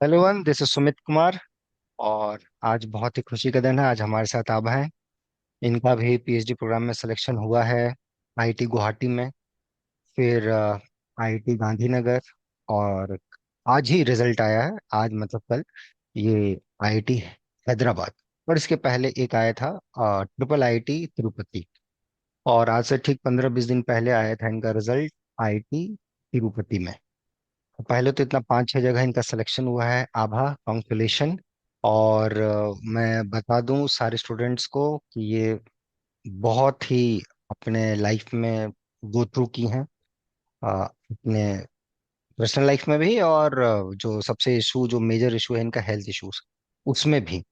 Hello one, this is Sumit Kumar. और आज बहुत ही खुशी का दिन है। आज हमारे साथ आभा हैं। इनका भी पीएचडी प्रोग्राम में सिलेक्शन हुआ है, आईआईटी गुवाहाटी में, फिर आईआईटी गांधीनगर। और आज ही रिजल्ट आया है, आज मतलब कल, ये आईआईटी हैदराबाद। और इसके पहले एक आया था ट्रिपल आईआईटी तिरुपति। और आज से ठीक 15-20 दिन पहले आया था इनका रिजल्ट आईआईटी तिरुपति में। पहले तो इतना 5-6 जगह इनका सिलेक्शन हुआ है। आभा, कॉन्ग्रेचुलेशन। और मैं बता दूं सारे स्टूडेंट्स को कि ये बहुत ही अपने लाइफ में गो थ्रू की हैं, अपने पर्सनल लाइफ में भी, और जो सबसे इशू, जो मेजर इशू है इनका, हेल्थ इश्यूज, उसमें भी।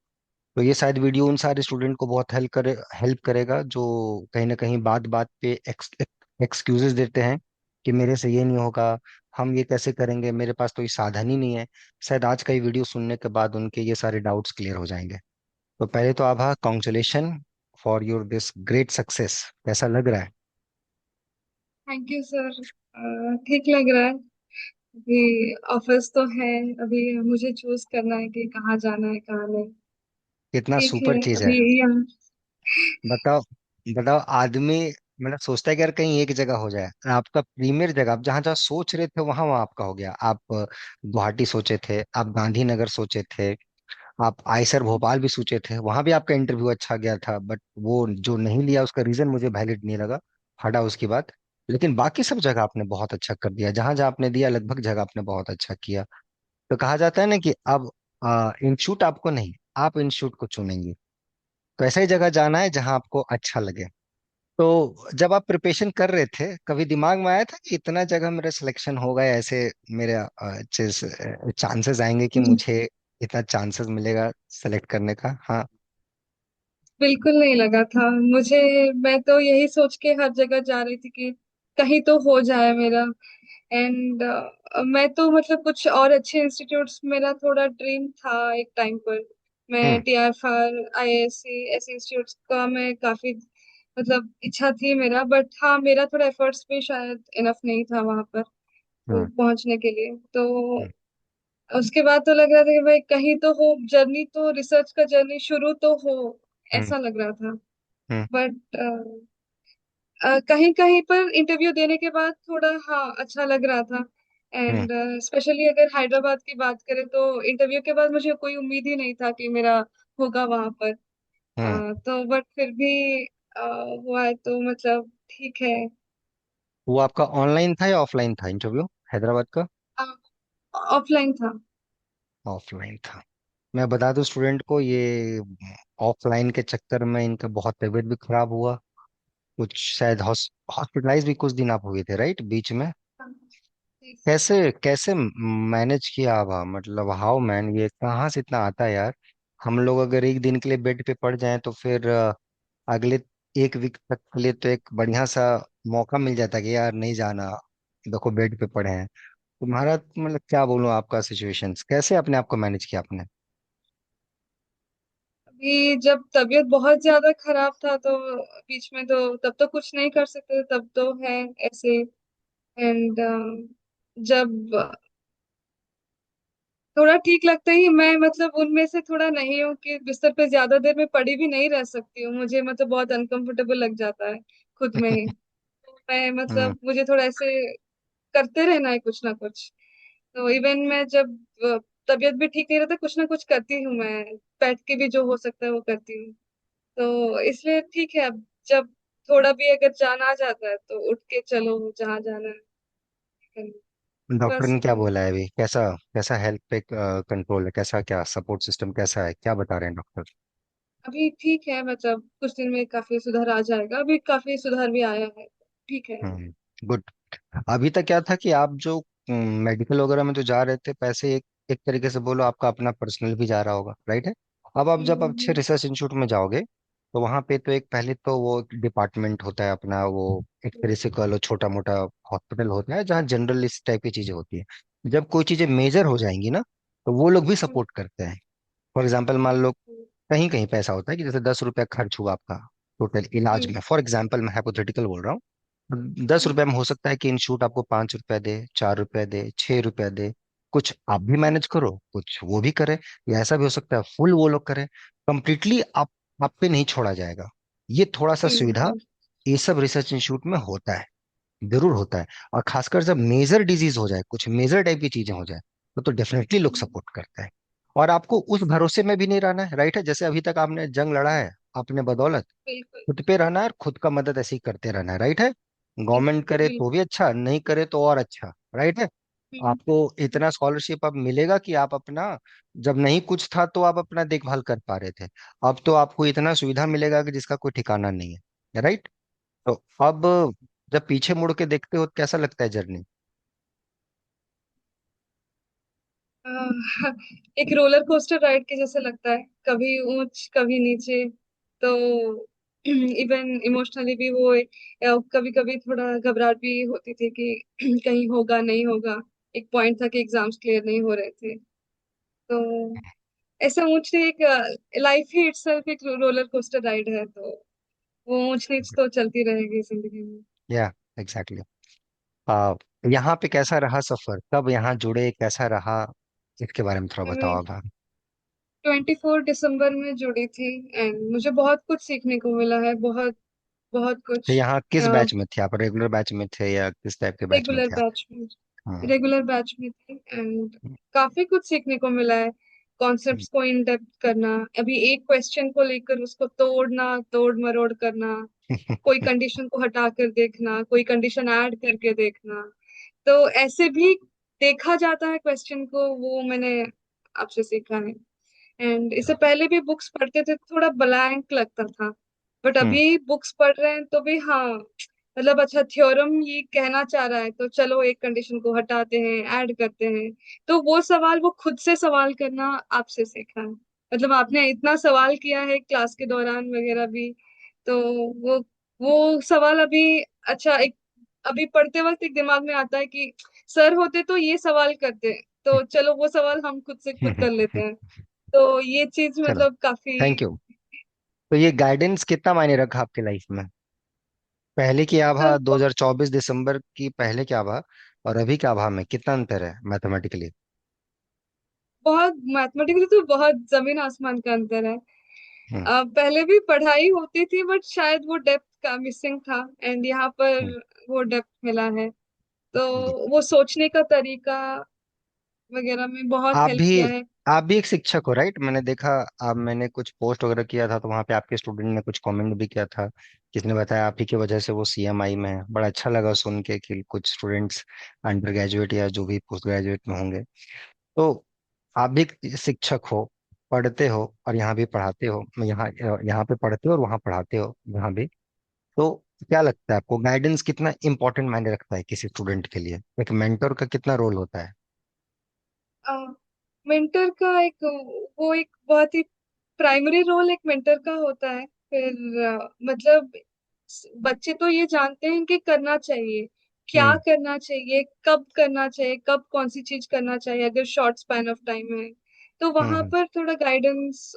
तो ये शायद वीडियो उन सारे स्टूडेंट को बहुत हेल्प करेगा जो कहीं ना कहीं बात बात पे एक्सक्यूजेस देते हैं कि मेरे से ये नहीं होगा, हम ये कैसे करेंगे, मेरे पास तो ये साधन ही नहीं है। शायद आज का ये वीडियो सुनने के बाद उनके ये सारे डाउट्स क्लियर हो जाएंगे। तो पहले तो Abha, congratulation for your this great success. कैसा लग रहा है? Thank you sir. ठीक लग रहा है। अभी ऑफर्स तो है। अभी मुझे चूज करना है कि कहाँ जाना है कहाँ नहीं। कितना ठीक है सुपर चीज है। अभी यहाँ। बताओ, बताओ आदमी मतलब सोचता है कि यार कहीं एक जगह हो जाए। आपका प्रीमियर जगह, आप जहां जहां सोच रहे थे वहां वहां आपका हो गया। आप गुवाहाटी सोचे थे, आप गांधीनगर सोचे थे, आप आईसर भोपाल भी सोचे थे, वहां भी आपका इंटरव्यू अच्छा गया था, बट वो जो नहीं लिया उसका रीजन मुझे वैलिड नहीं लगा, हटा उसकी बात। लेकिन बाकी सब जगह आपने बहुत अच्छा कर दिया, जहां जहां आपने दिया लगभग जगह आपने बहुत अच्छा किया। तो कहा जाता है ना कि अब इंस्टीट्यूट आपको नहीं, आप इंस्टीट्यूट को चुनेंगे। तो ऐसा ही जगह जाना है जहां आपको अच्छा लगे। तो जब आप प्रिपरेशन कर रहे थे, कभी दिमाग में आया था कि इतना जगह मेरा सिलेक्शन होगा, ऐसे मेरे चांसेस आएंगे कि मुझे इतना चांसेस मिलेगा सेलेक्ट करने का? हाँ। बिल्कुल नहीं लगा था मुझे। मैं तो यही सोच के हर जगह जा रही थी कि कहीं तो हो जाए मेरा। एंड मैं तो मतलब कुछ और अच्छे इंस्टीट्यूट्स, मेरा थोड़ा ड्रीम था एक टाइम पर। मैं हम्म। टीआईएफआर, आईआईएससी ऐसे इंस्टीट्यूट्स का मैं काफी मतलब इच्छा थी मेरा। बट हाँ, मेरा थोड़ा एफर्ट्स भी शायद इनफ नहीं था वहां पर तो हम्म। पहुंचने के लिए। तो हम्म। उसके बाद तो लग रहा था कि भाई कहीं तो हो, जर्नी तो, रिसर्च का जर्नी शुरू तो हो, हम्म। ऐसा लग रहा था। हम्म। बट कहीं कहीं पर इंटरव्यू देने के बाद थोड़ा हाँ अच्छा लग रहा था। हम्म। एंड स्पेशली अगर हैदराबाद की बात करें तो इंटरव्यू के बाद मुझे कोई उम्मीद ही नहीं था कि मेरा होगा वहां पर। हम्म। तो बट फिर भी हुआ है तो मतलब ठीक है। वो आपका ऑनलाइन था या ऑफलाइन था इंटरव्यू, हैदराबाद का? ऑफलाइन था। ऑफलाइन था। मैं बता दूं स्टूडेंट को, ये ऑफलाइन के चक्कर में इनका बहुत तबीयत भी खराब हुआ। कुछ शायद हॉस्पिटलाइज भी कुछ दिन आप हुए थे, राइट, बीच में? कैसे कैसे मैनेज किया आप? मतलब हाउ मैन, ये कहाँ से इतना आता है यार? हम लोग अगर एक दिन के लिए बेड पे पड़ जाएं तो फिर अगले एक वीक तक के लिए तो एक बढ़िया सा मौका मिल जाता है कि यार नहीं जाना, देखो बेड पे पड़े हैं। तुम्हारा मतलब क्या बोलूं, आपका सिचुएशन कैसे अपने आप को मैनेज किया आपने? अभी जब तबीयत बहुत ज्यादा खराब था तो बीच में तो तब तो कुछ नहीं कर सकते, तब तो है ऐसे। एंड जब थोड़ा ठीक लगता ही, मैं मतलब उनमें से थोड़ा नहीं हूँ कि बिस्तर पे ज्यादा देर में पड़ी भी नहीं रह सकती हूँ। मुझे मतलब बहुत अनकंफर्टेबल लग जाता है खुद में ही। मैं हम्म। मतलब मुझे थोड़ा ऐसे करते रहना है कुछ ना कुछ। तो इवन मैं जब तबीयत भी ठीक नहीं रहता, कुछ ना कुछ करती हूँ मैं। बैठ के भी जो हो सकता है वो करती हूँ। तो इसलिए ठीक है। अब जब थोड़ा भी अगर जाना आ जाता है तो उठ के चलो जहाँ जाना है। डॉक्टर बस ने क्या बोला है अभी? कैसा कैसा हेल्थ पे कंट्रोल है? कैसा, क्या सपोर्ट सिस्टम कैसा है, क्या बता रहे हैं डॉक्टर? अभी ठीक है, मतलब कुछ दिन में काफी सुधार आ जाएगा। अभी काफी सुधार भी आया है। ठीक है। गुड। अभी तक क्या था कि आप जो मेडिकल वगैरह में तो जा रहे थे, पैसे एक एक तरीके से बोलो आपका अपना पर्सनल भी जा रहा होगा, राइट है? अब आप जब अच्छे हम्म। रिसर्च इंस्टीट्यूट में जाओगे तो वहां पे तो एक पहले तो वो डिपार्टमेंट होता है अपना, वो एक तरह से कह लो छोटा मोटा हॉस्पिटल होता है जहाँ जनरल इस टाइप की चीजें होती है। जब कोई चीजें मेजर हो जाएंगी ना, तो वो लोग भी सपोर्ट करते हैं। फॉर एग्जाम्पल मान लो कहीं कहीं पैसा होता है कि जैसे 10 रुपया खर्च हुआ आपका टोटल इलाज में, फॉर एग्जाम्पल मैं हाइपोथेटिकल बोल रहा हूँ, 10 रुपए में हो सकता है कि इंस्टीट्यूट आपको 5 रुपया दे, 4 रुपया दे, 6 रुपया दे। कुछ आप भी मैनेज करो, कुछ वो भी करे, या ऐसा भी हो सकता है फुल वो लोग करें। कंप्लीटली आप पे नहीं छोड़ा जाएगा। ये थोड़ा सा सुविधा हम्म। ये सब रिसर्च इंस्टीट्यूट में होता है, जरूर होता है। और खासकर जब मेजर डिजीज हो जाए, कुछ मेजर टाइप की चीजें हो जाए, तो डेफिनेटली लोग हम्म, सपोर्ट करते हैं। और आपको उस भरोसे में भी नहीं रहना है, राइट है? जैसे अभी तक आपने जंग लड़ा है अपने बदौलत, बिल्कुल। खुद पे रहना है और खुद का मदद ऐसे ही करते रहना है, राइट है? बिल्कुल गवर्नमेंट करे तो बिल्कुल। भी अच्छा, नहीं करे तो और अच्छा, राइट है? हम्म, आपको इतना स्कॉलरशिप अब मिलेगा कि आप अपना, जब नहीं कुछ था तो आप अपना देखभाल कर पा रहे थे, अब तो आपको इतना सुविधा मिलेगा कि जिसका कोई ठिकाना नहीं है, राइट? तो अब जब पीछे मुड़ के देखते हो तो कैसा लगता है जर्नी? एक रोलर कोस्टर राइड के जैसे लगता है, कभी ऊंच कभी नीचे। तो इवन इमोशनली भी वो, कभी कभी थोड़ा घबराहट भी होती थी कि कहीं होगा नहीं होगा। एक पॉइंट था कि एग्जाम्स क्लियर नहीं हो रहे थे। तो ऐसा ऊंच, एक लाइफ ही इटसेल्फ एक रोलर कोस्टर राइड है, तो वो ऊंच नीच तो चलती रहेगी जिंदगी में। या एग्जैक्टली। आ, यहाँ पे कैसा रहा सफर, कब यहाँ जुड़े, कैसा रहा, इसके बारे में थोड़ा बताओ मैं आप। 24 दिसंबर में जुड़ी थी, एंड मुझे बहुत कुछ सीखने को मिला है, बहुत बहुत तो कुछ। यहाँ किस बैच में थे आप, रेगुलर बैच में थे या किस टाइप के बैच में रेगुलर थे आप? बैच में हाँ। रेगुलर बैच में थी, एंड काफी कुछ सीखने को मिला है। हम्म। कॉन्सेप्ट्स को इन डेप्थ करना, अभी एक क्वेश्चन को लेकर उसको तोड़ना, तोड़ मरोड़ करना, कोई कंडीशन को हटा कर देखना, कोई कंडीशन ऐड करके देखना। तो ऐसे भी देखा जाता है क्वेश्चन को, वो मैंने आपसे सीखा है। एंड इससे पहले भी बुक्स पढ़ते थे, थोड़ा ब्लैंक लगता था, बट हम्म। अभी बुक्स पढ़ रहे हैं तो भी हाँ, मतलब अच्छा थ्योरम ये कहना चाह रहा है तो चलो एक कंडीशन को हटाते हैं, ऐड करते हैं। तो वो सवाल, वो खुद से सवाल करना आपसे सीखा है। मतलब आपने इतना सवाल किया है क्लास के दौरान वगैरह भी, तो वो वो सवाल अभी, अच्छा एक, अभी पढ़ते वक्त एक दिमाग में आता है कि सर होते तो ये सवाल करते, तो चलो वो सवाल हम खुद से खुद कर लेते हैं। तो ये चीज चलो, मतलब काफी। Thank you. तो ये गाइडेंस कितना मायने रखा आपके लाइफ में? पहले की आभा, मतलब 2024 दिसंबर की पहले की आभा और अभी की आभा में कितना अंतर है मैथमेटिकली? बहुत मैथमेटिकली तो बहुत जमीन आसमान का अंतर है। हम्म। पहले भी पढ़ाई होती थी, बट शायद वो डेप्थ का मिसिंग था, एंड यहाँ पर हम्म। वो डेप्थ मिला है। तो गुड। वो सोचने का तरीका वगैरह में बहुत आप हेल्प भी किया है। आप भी एक शिक्षक हो, राइट? मैंने देखा, आप, मैंने कुछ पोस्ट वगैरह किया था तो वहाँ पे आपके स्टूडेंट ने कुछ कमेंट भी किया था, जिसने बताया आप ही की वजह से वो सीएमआई में है। बड़ा अच्छा लगा सुन के कि कुछ स्टूडेंट्स अंडर ग्रेजुएट या जो भी पोस्ट ग्रेजुएट में होंगे। तो आप भी एक शिक्षक हो, पढ़ते हो और यहाँ भी पढ़ाते हो, यहाँ यहाँ पे पढ़ते हो और वहाँ पढ़ाते हो, यहाँ भी। तो क्या लगता है आपको, गाइडेंस कितना इंपॉर्टेंट मायने रखता है किसी स्टूडेंट के लिए? एक मेंटर का कितना रोल होता है? मेंटर का एक, वो एक बहुत ही प्राइमरी रोल एक मेंटर का होता है। फिर मतलब बच्चे तो ये जानते हैं कि करना चाहिए, क्या हम्म। करना चाहिए, कब करना चाहिए, कब कौन सी चीज करना चाहिए अगर शॉर्ट स्पैन ऑफ टाइम है। तो वहां हम्म। पर थोड़ा गाइडेंस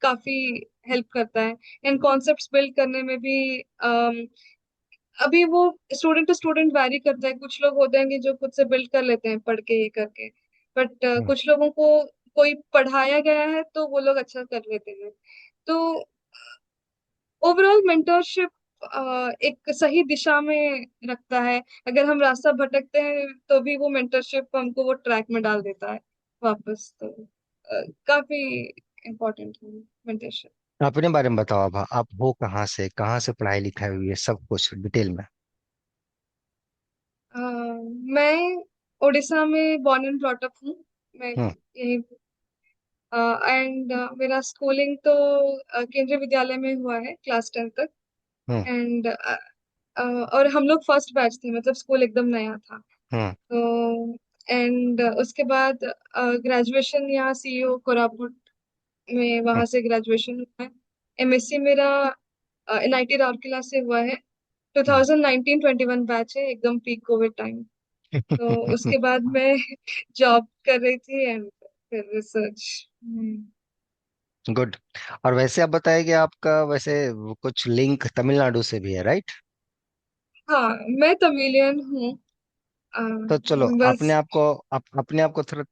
काफी हेल्प करता है। एंड कॉन्सेप्ट्स बिल्ड करने में भी अभी वो स्टूडेंट टू स्टूडेंट वैरी करता है। कुछ लोग होते हैं कि जो खुद से बिल्ड कर लेते हैं पढ़ के ये करके, बट हम्म। कुछ लोगों को कोई पढ़ाया गया है तो वो लोग अच्छा कर लेते हैं। तो ओवरऑल मेंटरशिप एक सही दिशा में रखता है। अगर हम रास्ता भटकते हैं तो भी वो मेंटरशिप हमको वो ट्रैक में डाल देता है वापस। तो काफी इम्पोर्टेंट है मेंटरशिप। अपने बारे में बताओ अब, आप हो कहाँ से पढ़ाई लिखाई हुई है, सब कुछ डिटेल में। मैं उड़ीसा में बॉर्न एंड ब्रॉट अप हूँ। मैं हम्म। यही, एंड मेरा स्कूलिंग तो केंद्रीय विद्यालय में हुआ है क्लास 10 तक। हम्म। एंड और हम लोग फर्स्ट बैच थे, मतलब स्कूल एकदम नया था। हम्म। तो एंड उसके बाद ग्रेजुएशन यहाँ सीईओ कोरापुट में, वहां से ग्रेजुएशन हुआ है। एमएससी मेरा एनआईटी राउरकेला से हुआ है। हम्म। 2019-21 बैच है, एकदम पीक कोविड टाइम। तो उसके बाद मैं जॉब कर रही थी, एंड फिर रिसर्च। गुड। और वैसे आप बताएं कि आपका वैसे कुछ लिंक तमिलनाडु से भी है, राइट? हाँ, मैं तमिलियन हूँ। आ, तो चलो अपने बस। आप को अपने आप को थोड़ा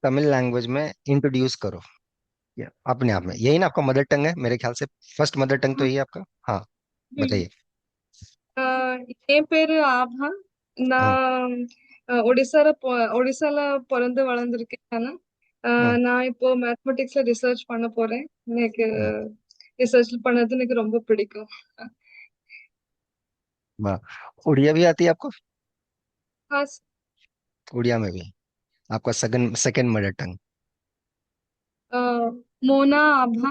तमिल लैंग्वेज में इंट्रोड्यूस करो। अपने आप में, यही ना आपका मदर टंग है मेरे ख्याल से। फर्स्ट मदर टंग तो हाँ, यही है आपका। हाँ, हम्म, बताइए। என் பேரு ஆபா. हम्म। நான் ஒடிசால பிறந்து வளர்ந்துருக்கேன் நானு. हम्म। நான் இப்போ மேத்தமெட்டிக்ஸ்ல ரிசர்ச் பண்ண போறேன். எனக்கு हम्म। ரிசர்ச் பண்ணது எனக்கு ரொம்ப பிடிக்கும். वाह, उड़िया भी आती है आपको? हाँ. उड़िया में भी आपका सेकंड सेकंड मदर टंग। ମୋ ନାଁ ଆଭା,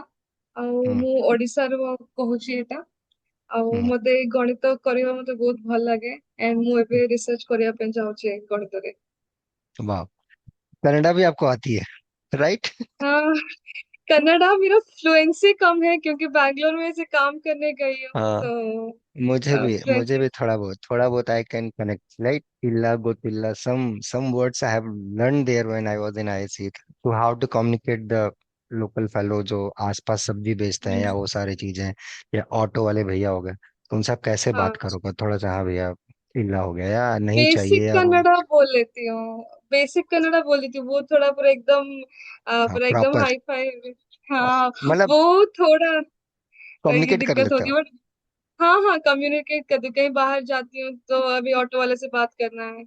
ଆଉ हम्म। ମୁଁ ଓଡିଶାରୁ କହୁଛି ଏଇଟା। ଆଉ हम्म। ମତେ ଗଣିତ କରିବା ମତେ ବହୁତ ଭଲ ଲାଗେ, ଏଣ୍ଡ ମୁଁ ଏବେ ରିସର୍ଚ୍ଚ କରିବା ପାଇଁ ଚାହୁଁଛି ଗଣିତରେ। वाह, कनाडा भी आपको आती है, राइट? हाँ, कन्नड़ा मेरा फ्लुएंसी कम है क्योंकि बैंगलोर में से काम करने गई हूँ, हाँ, तो मुझे फ्लुएंसी। भी थोड़ा बहुत आई कैन कनेक्ट, लाइक टिल्ला गोतिल्ला, some words I have learn there when I was in IC, to how to communicate the local fellow जो आसपास सब्जी बेचते हैं या वो सारी चीजें, या ऑटो वाले भैया हो गए, तो उनसे आप कैसे बात हाँ, करोगे थोड़ा सा, हाँ भैया टिल्ला हो गया या नहीं बेसिक चाहिए या वो। कन्नड़ा बोल लेती हूँ। बेसिक कन्नड़ा बोल लेती हूँ, वो थोड़ा हाँ, पूरा एकदम प्रॉपर, हाई फाई। हाँ, मतलब वो थोड़ा ये कम्युनिकेट कर दिक्कत लेते होती हो। है। हाँ हाँ, कम्युनिकेट करती हूँ। कहीं बाहर जाती हूँ तो अभी ऑटो वाले से बात करना है,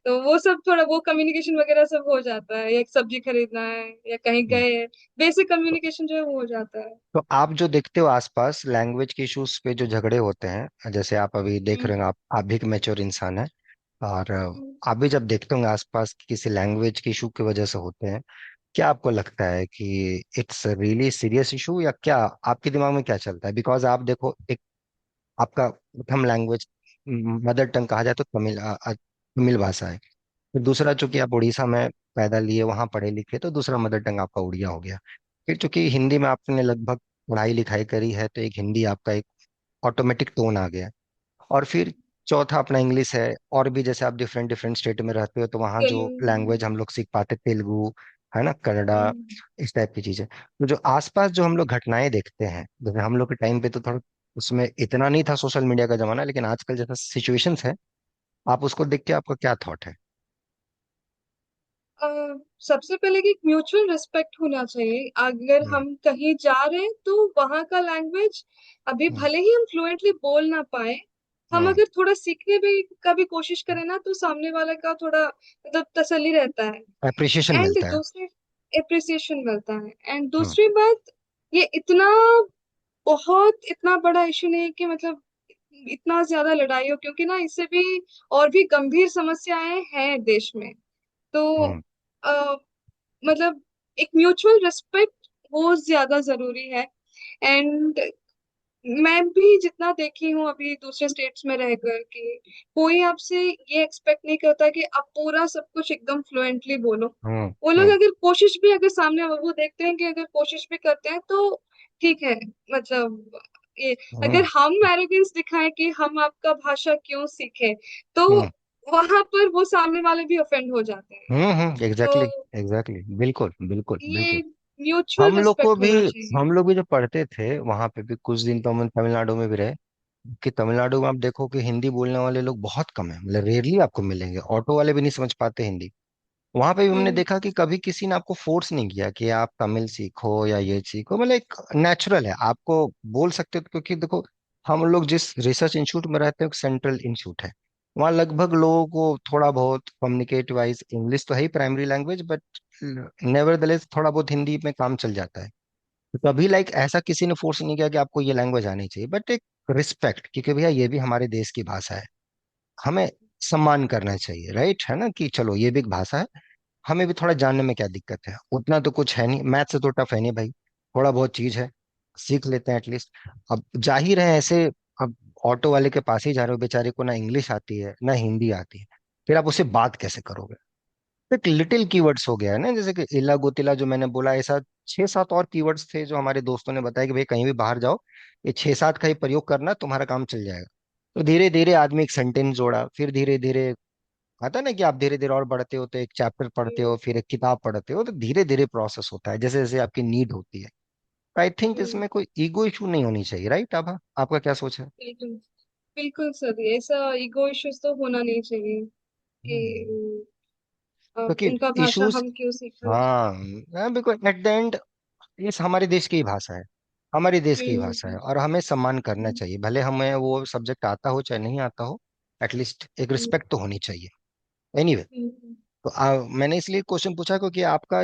तो वो सब थोड़ा वो कम्युनिकेशन वगैरह सब हो जाता है, या एक सब्जी खरीदना है या कहीं हम्म। गए, बेसिक कम्युनिकेशन जो है वो हो जाता है। तो आप जो देखते हो आसपास लैंग्वेज के इश्यूज पे जो झगड़े होते हैं, जैसे आप अभी देख हम्म, रहे हो, आप भी एक मैच्योर इंसान है, और हम्म। आप भी जब देखते होंगे आसपास कि किसी लैंग्वेज के इशू की वजह से होते हैं, क्या आपको लगता है कि इट्स रियली सीरियस इशू, या क्या आपके दिमाग में क्या चलता है? बिकॉज आप देखो, एक आपका प्रथम लैंग्वेज, मदर टंग कहा जाए तो तमिल भाषा है। फिर दूसरा, चूंकि आप उड़ीसा में पैदा लिए, वहां पढ़े लिखे, तो दूसरा मदर टंग आपका उड़िया हो गया। फिर चूंकि हिंदी में आपने लगभग पढ़ाई लिखाई करी है, तो एक हिंदी आपका एक ऑटोमेटिक टोन आ गया। और फिर चौथा अपना इंग्लिश है। और भी जैसे आप डिफरेंट डिफरेंट स्टेट में रहते हो, तो वहाँ जो तेलुगु। लैंग्वेज हम लोग सीख पाते, तेलुगु है ना, कन्नड़ा, हम्म, इस टाइप की चीजें। तो जो आसपास जो हम लोग घटनाएं देखते हैं, जैसे हम लोग के टाइम पे तो थोड़ा उसमें इतना नहीं था सोशल मीडिया का जमाना, लेकिन आजकल जैसा सिचुएशंस है, आप उसको देख के आपका क्या थॉट है? अ, सबसे पहले कि म्यूचुअल रिस्पेक्ट होना चाहिए। अगर हम्म। हम कहीं जा रहे हैं तो वहाँ का लैंग्वेज, अभी हम्म। भले ही हम फ्लुएंटली बोल ना पाए, हम हम्म। अगर थोड़ा सीखने भी का भी कोशिश करें ना, तो सामने वाले का थोड़ा मतलब तसल्ली रहता है, अप्रिशिएशन एंड मिलता है। दूसरी अप्रिसिएशन मिलता है। एंड हम्म। दूसरी बात, ये इतना बड़ा इशू नहीं है कि मतलब इतना ज्यादा लड़ाई हो, क्योंकि ना इससे भी और भी गंभीर समस्याएं हैं देश में। तो हम्म। आ, मतलब एक म्यूचुअल रिस्पेक्ट वो ज्यादा जरूरी है। एंड मैं भी जितना देखी हूँ अभी दूसरे स्टेट्स में रहकर, कि कोई आपसे ये एक्सपेक्ट नहीं करता कि आप पूरा सब कुछ एकदम फ्लुएंटली बोलो। हम्म। वो लोग हम्म। अगर कोशिश भी, अगर सामने वो देखते हैं कि अगर कोशिश भी करते हैं तो ठीक है, मतलब ये, अगर हम्म। हम एरोगेंस दिखाएं कि हम आपका भाषा क्यों सीखे, तो हम्म। वहां पर वो सामने वाले भी ऑफेंड हो जाते हैं। हम्म। तो एग्जैक्टली, एग्जैक्टली, बिल्कुल बिल्कुल ये बिल्कुल। म्यूचुअल हम लोग को रिस्पेक्ट भी होना चाहिए। हम लोग भी जब पढ़ते थे वहां पे भी, कुछ दिन तो हम तमिलनाडु में भी रहे, कि तमिलनाडु में आप देखो कि हिंदी बोलने वाले लोग बहुत कम है, मतलब रेयरली आपको मिलेंगे, ऑटो वाले भी नहीं समझ पाते हिंदी। वहां पे भी हमने हम्म, देखा कि कभी किसी ने आपको फोर्स नहीं किया कि आप तमिल सीखो या ये सीखो, मतलब एक नेचुरल है, आपको बोल सकते हो। क्योंकि देखो, हम लोग जिस रिसर्च इंस्टीट्यूट में रहते हैं, सेंट्रल इंस्टीट्यूट है, वहाँ लगभग लोगों को थोड़ा बहुत कम्युनिकेट वाइज इंग्लिश तो है ही प्राइमरी लैंग्वेज, बट नेवरदलेस थोड़ा बहुत हिंदी में काम चल जाता है। तो कभी लाइक ऐसा किसी ने फोर्स नहीं किया कि आपको ये लैंग्वेज आनी चाहिए, बट एक रिस्पेक्ट, क्योंकि भैया ये भी हमारे देश की भाषा है, हमें सम्मान करना चाहिए, राइट है ना, कि चलो ये भी एक भाषा है, हमें भी थोड़ा जानने में क्या दिक्कत है, उतना तो कुछ है नहीं, मैथ से तो टफ है नहीं भाई, थोड़ा बहुत चीज है, सीख लेते हैं एटलीस्ट। अब जाहिर है ऐसे, अब ऑटो वाले के पास ही जा रहे हो, बेचारे को ना इंग्लिश आती है ना हिंदी आती है, फिर आप उससे बात कैसे करोगे? तो एक लिटिल कीवर्ड्स हो गया है ना, जैसे कि इला गोतिला जो मैंने बोला, ऐसा 6-7 और कीवर्ड्स थे जो हमारे दोस्तों ने बताया कि भाई कहीं भी बाहर जाओ, ये 6-7 का ही प्रयोग करना, तुम्हारा काम चल जाएगा। तो धीरे धीरे आदमी एक सेंटेंस जोड़ा, फिर धीरे धीरे आता ना कि आप धीरे धीरे और बढ़ते हो, तो एक चैप्टर पढ़ते हो, फिर एक किताब पढ़ते हो, तो धीरे धीरे प्रोसेस होता है जैसे जैसे आपकी नीड होती है। आई थिंक हम्म, इसमें कोई ईगो इशू नहीं होनी चाहिए, राइट? आप, आपका क्या सोच है? बिल्कुल, बिल्कुल सर, ऐसा ईगो इश्यूज तो होना नहीं चाहिए। कि क्योंकि उनका भाषा इश्यूज, हम क्यों सीख रहे हैं। हाँ बिकॉज एट द एंड ये हमारे देश की ही भाषा है, हमारी देश की ही भाषा है, हम्म और हमें सम्मान करना हम्म चाहिए, भले हमें वो सब्जेक्ट आता हो चाहे नहीं आता हो, एटलीस्ट एक हम्म रिस्पेक्ट तो होनी चाहिए। एनीवे, हम्म। तो मैंने इसलिए क्वेश्चन पूछा क्योंकि आपका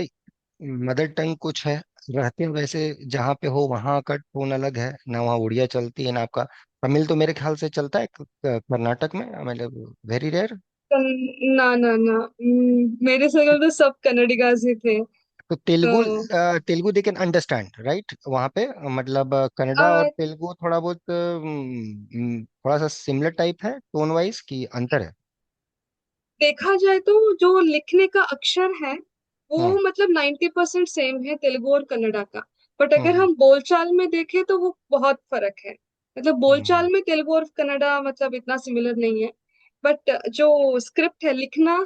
मदर टंग कुछ है, रहते हैं वैसे जहाँ पे हो वहाँ का टोन अलग है ना, वहाँ उड़िया चलती है ना आपका। तमिल तो मेरे ख्याल से चलता है कर्नाटक में, मतलब वेरी रेयर। ना ना ना, मेरे सर्कल तो सब कन्नडिगाज ही थे। तो तेलुगु, तो Telugu they can understand right वहाँ पे, मतलब कन्नड़ा और आ, तेलुगु थोड़ा बहुत थोड़ा सा सिमिलर टाइप है टोन वाइज की अंतर है। देखा जाए तो जो लिखने का अक्षर है वो हम्म मतलब 90% सेम है तेलुगु और कन्नड़ा का। बट अगर हम्म हम बोलचाल में देखें तो वो बहुत फर्क है। मतलब हम्म। बोलचाल में तेलुगु और कन्नड़ा मतलब इतना सिमिलर नहीं है। बट जो स्क्रिप्ट है लिखना,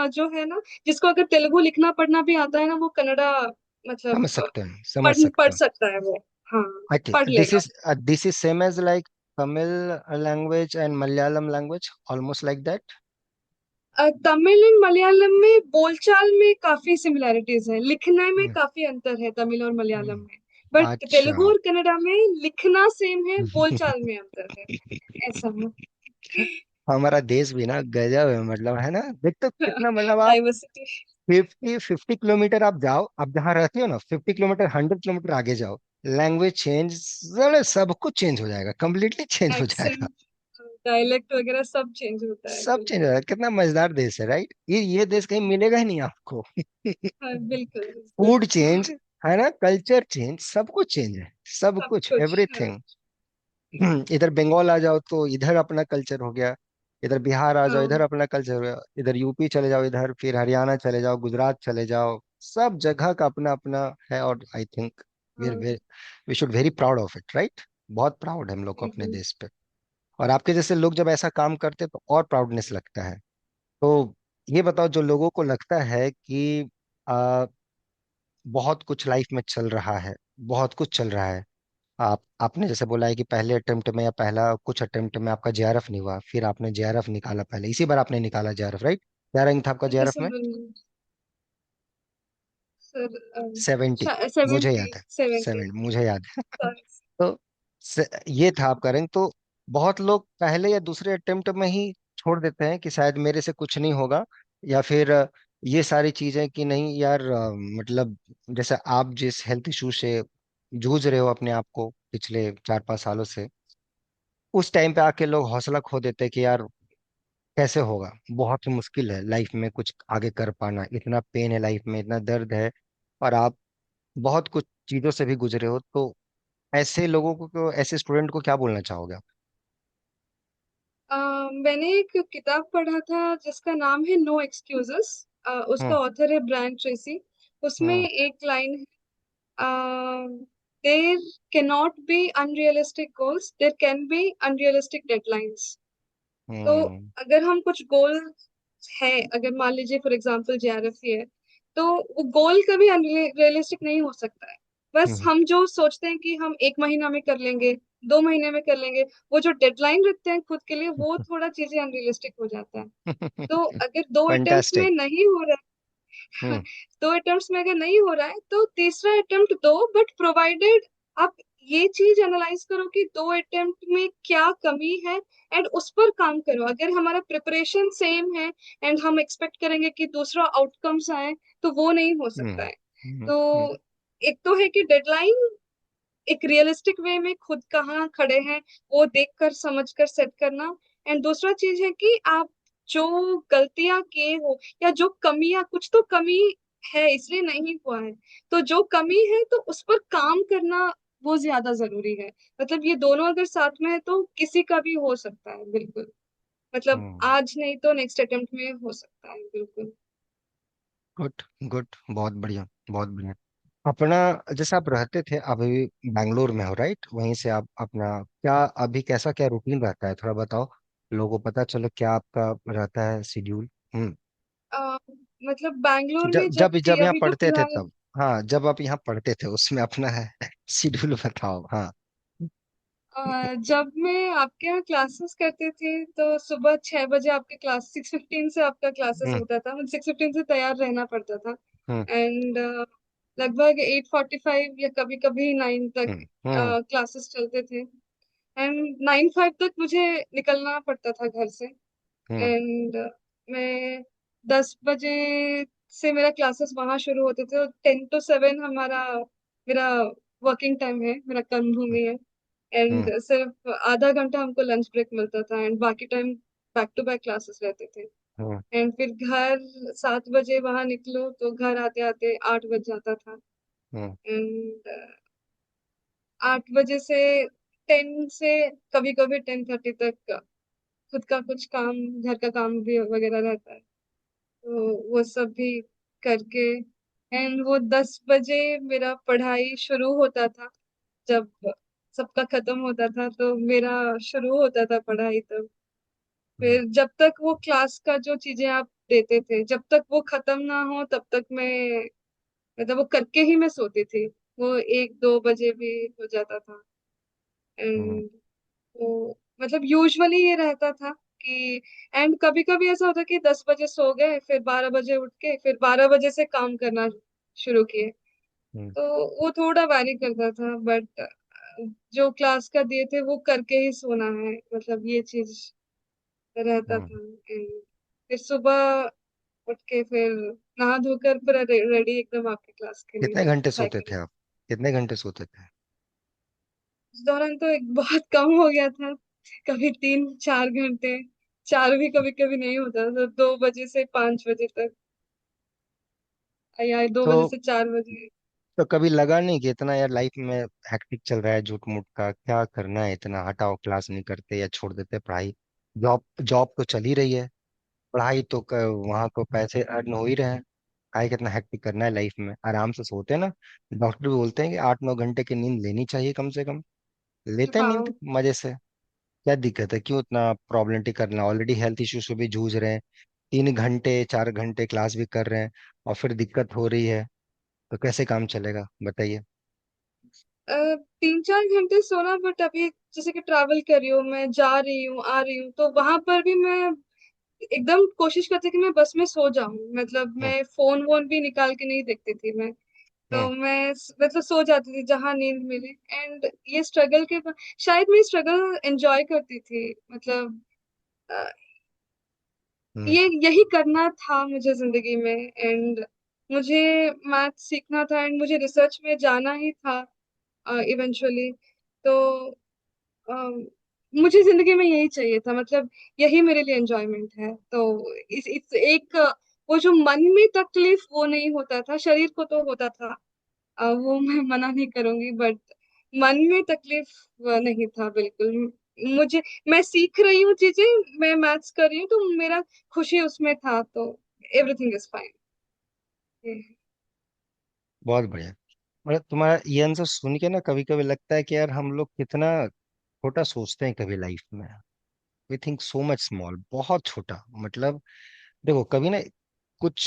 जो है ना, जिसको अगर तेलुगु लिखना पढ़ना भी आता है ना वो कन्नड़ा मतलब समझ सकते हैं, समझ पढ़ सकते पढ़ हैं। सकता है वो। हाँ, आई थिंक पढ़ लेगा। This is same as like Tamil language and Malayalam language, almost like that. Tamil and Malayalam में बोलचाल में काफी सिमिलैरिटीज है, लिखने में काफी अंतर है तमिल और मलयालम में। बट अच्छा। तेलुगु और कन्नड़ा में लिखना सेम है, बोलचाल में अंतर है। ऐसा है। हमारा देश भी ना गजब है, मतलब है ना, देख तो कितना, मतलब आप डाइवर्सिटी। 50 किलोमीटर आप जाओ, आप जहाँ रहते हो ना, 50 किलोमीटर 100 किलोमीटर आगे जाओ, लैंग्वेज चेंज, सब कुछ चेंज हो जाएगा, कंप्लीटली चेंज हो जाएगा। एक्सेंट, डायलेक्ट वगैरह सब चेंज होता है, सब चेंज हो बिल्कुल। जाएगा, कितना मजेदार देश है राइट, ये देश कहीं मिलेगा ही नहीं आपको। हाँ, बिल्कुल बिल्कुल। फूड चेंज, है ना, कल्चर चेंज, सब कुछ चेंज है, सब सब कुछ कुछ है। एवरीथिंग। इधर बंगाल आ जाओ तो इधर अपना कल्चर हो गया, इधर बिहार आ जाओ इधर हाँ अपना कल्चर हो गया, इधर यूपी चले जाओ, इधर फिर हरियाणा चले जाओ, गुजरात चले जाओ, सब जगह का अपना अपना है। और आई थिंक वी हाँ। We should very proud of it right, बहुत प्राउड है हम लोग को अपने हम्म। देश पे। और आपके जैसे लोग जब ऐसा काम करते तो और प्राउडनेस लगता है। तो ये बताओ, जो लोगों को लगता है कि बहुत कुछ लाइफ में चल रहा है, बहुत कुछ चल रहा है, आपने जैसे बोला है कि पहले अटेम्प्ट में या पहला कुछ अटेम्प्ट में आपका जेआरएफ नहीं हुआ, फिर आपने जेआरएफ निकाला, पहले इसी बार आपने निकाला जेआरएफ राइट, क्या रैंक था आपका अच्छा जेआरएफ में? सर, सर 70, मुझे 70 याद है, 70। 70 मुझे याद है। सॉरी। तो ये था आपका रैंक। तो बहुत लोग पहले या दूसरे अटेम्प्ट में ही छोड़ देते हैं कि शायद मेरे से कुछ नहीं होगा, या फिर ये सारी चीजें कि नहीं यार, मतलब जैसे आप जिस हेल्थ इशू से जूझ रहे हो अपने आप को पिछले 4-5 सालों से, उस टाइम पे आके लोग हौसला खो देते हैं कि यार कैसे होगा, बहुत ही मुश्किल है लाइफ में कुछ आगे कर पाना, इतना पेन है लाइफ में, इतना दर्द है, और आप बहुत कुछ चीजों से भी गुजरे हो। तो ऐसे लोगों को, ऐसे स्टूडेंट को क्या बोलना चाहोगे आप? मैंने एक किताब पढ़ा था जिसका नाम है नो एक्सक्यूजेस। उसका हम्म ऑथर है ब्रायन ट्रेसी। उसमें हम्म एक लाइन है, there can not be unrealistic goals, there can be unrealistic deadlines. तो हम्म अगर हम कुछ गोल है, अगर मान लीजिए फॉर एग्जांपल जेआरएफ ही है, तो वो गोल कभी अनरियलिस्टिक नहीं हो सकता है। बस हम्म हम जो सोचते हैं कि हम 1 महीना में कर लेंगे, 2 महीने में कर लेंगे, वो जो डेडलाइन रखते हैं खुद के लिए वो थोड़ा चीजें अनरियलिस्टिक हो जाता है। तो अगर दो अटेम्प्ट्स में फंटास्टिक। नहीं हो रहा है, हम्म दो अटेम्प्ट्स में अगर नहीं हो रहा है तो तीसरा अटेम्प्ट दो, बट प्रोवाइडेड आप ये चीज एनालाइज करो कि दो अटेम्प्ट में क्या कमी है एंड उस पर काम करो। अगर हमारा प्रिपरेशन सेम है एंड हम एक्सपेक्ट करेंगे कि दूसरा आउटकम्स आए, तो वो नहीं हो सकता हम्म है। तो एक तो है कि डेडलाइन एक रियलिस्टिक वे में खुद कहाँ खड़े हैं वो देख कर समझ कर सेट करना। एंड दूसरा चीज है कि आप जो गलतियां किए हो या जो कमियां, कुछ तो कमी है इसलिए नहीं हुआ है, तो जो कमी है तो उस पर काम करना वो ज्यादा जरूरी है। मतलब ये दोनों अगर साथ में है तो किसी का भी हो सकता है, बिल्कुल। मतलब हम्म। आज नहीं तो नेक्स्ट अटेम्प्ट में हो सकता है, बिल्कुल। गुड गुड, बहुत बढ़िया, बहुत बढ़िया। अपना, जैसे आप रहते थे, अभी बैंगलोर में हो राइट, वहीं से आप अपना क्या, अभी कैसा क्या रूटीन रहता है, थोड़ा बताओ, लोगों को पता चलो क्या आपका रहता है शेड्यूल। हम्म। अ, मतलब बैंगलोर जब में जब जब थी, जब यहाँ अभी तो पढ़ते थे फिलहाल तब, हाँ जब आप यहाँ पढ़ते थे उसमें अपना है शेड्यूल बताओ, हाँ। जब मैं आपके यहाँ क्लासेस करती थी तो सुबह 6 बजे आपके क्लास 6:15 से आपका क्लासेस हम्म। होता था, मुझे 6:15 से तैयार रहना पड़ता था। हम्म। एंड लगभग 8:45 या कभी कभी 9 तक हम्म। हम्म। क्लासेस चलते थे। एंड 9:05 तक मुझे निकलना पड़ता था घर से। हम्म। एंड मैं 10 बजे से मेरा क्लासेस वहां शुरू होते थे, और 10 to 7 हमारा मेरा वर्किंग टाइम है, मेरा कर्म भूमि है। हम्म। एंड सिर्फ आधा घंटा हमको लंच ब्रेक मिलता था, एंड बाकी time back to back classes रहते थे। हम्म। एंड फिर घर 7 बजे वहां निकलो तो घर आते आते 8 बज जाता था। हम्म। एंड 8 बजे से 10 से कभी कभी 10:30 तक खुद का कुछ काम, घर का काम भी वगैरह रहता है, तो वो सब भी करके। एंड वो 10 बजे मेरा पढ़ाई शुरू होता था। जब सबका खत्म होता था तो मेरा शुरू होता था पढ़ाई तब। हम्म। फिर जब तक वो क्लास का जो चीजें आप देते थे, जब तक वो खत्म ना हो तब तक मैं, मतलब वो करके ही मैं सोती थी। वो 1-2 बजे भी हो जाता था। हम्म। एंड वो मतलब यूजुअली ये रहता था कि, एंड कभी कभी ऐसा होता कि 10 बजे सो गए, फिर 12 बजे उठ के फिर 12 बजे से काम करना शुरू किए। हम्म। तो वो थोड़ा वैरी करता था, बट जो क्लास का दिए थे वो करके ही सोना है, मतलब ये चीज रहता हम्म। था। एंड फिर सुबह उठ के फिर नहा धोकर पूरा रेडी एकदम आपके क्लास के लिए कितने घंटे सोते थे साइकिल। आप? कितने घंटे सोते थे? उस दौरान तो एक बहुत कम हो गया था, कभी 3-4 घंटे। चार भी कभी कभी नहीं होता, तो 2 बजे से 5 बजे तक, या 2 बजे तो से 4 बजे। तो कभी लगा नहीं कि इतना यार लाइफ में हैक्टिक चल रहा है, झूठ मूठ का क्या करना है, इतना हटाओ, क्लास नहीं करते या छोड़ देते पढ़ाई? जॉब जॉब तो चल ही रही है, पढ़ाई तो वहां तो पैसे अर्न हो ही रहे हैं। काहे कितना हैक्टिक करना है लाइफ में, आराम से सोते हैं ना। डॉक्टर भी बोलते हैं कि 8-9 घंटे की नींद लेनी चाहिए कम से कम। लेते हैं नींद हाँ। मजे से। क्या दिक्कत है, क्यों इतना प्रॉब्लमेटिक करना? ऑलरेडी हेल्थ इश्यू से भी जूझ रहे हैं, 3 घंटे 4 घंटे क्लास भी कर रहे हैं, और फिर दिक्कत हो रही है, तो कैसे काम चलेगा बताइए? 3-4 घंटे सोना, बट अभी जैसे कि ट्रैवल कर रही हूँ, मैं जा रही हूँ आ रही हूँ, तो वहां पर भी मैं एकदम कोशिश करती कि मैं बस में सो जाऊं, मतलब हम्म। मैं फोन वोन भी निकाल के नहीं देखती थी मैं। तो हम्म। मैं मतलब सो जाती थी जहां नींद मिले। एंड ये स्ट्रगल के शायद मैं स्ट्रगल एंजॉय करती थी, मतलब अ, हम्म। ये यही करना था मुझे जिंदगी में। एंड मुझे मैथ सीखना था, एंड मुझे रिसर्च में जाना ही था इवेंचुअली। तो अम, मुझे जिंदगी में यही चाहिए था, मतलब यही मेरे लिए एंजॉयमेंट है। तो इस एक वो जो मन में तकलीफ वो नहीं होता था, शरीर को तो होता था, वो मैं मना नहीं करूंगी, बट मन में तकलीफ नहीं था बिल्कुल। मुझे, मैं सीख रही हूँ चीजें, मैं मैथ्स कर रही हूँ तो मेरा खुशी उसमें था, तो एवरीथिंग इज फाइन। बहुत बढ़िया। मतलब तुम्हारा ये आंसर सुन के ना कभी कभी लगता है कि यार हम लोग कितना छोटा सोचते हैं कभी लाइफ में। We think so much small, बहुत छोटा। मतलब देखो कभी ना, कुछ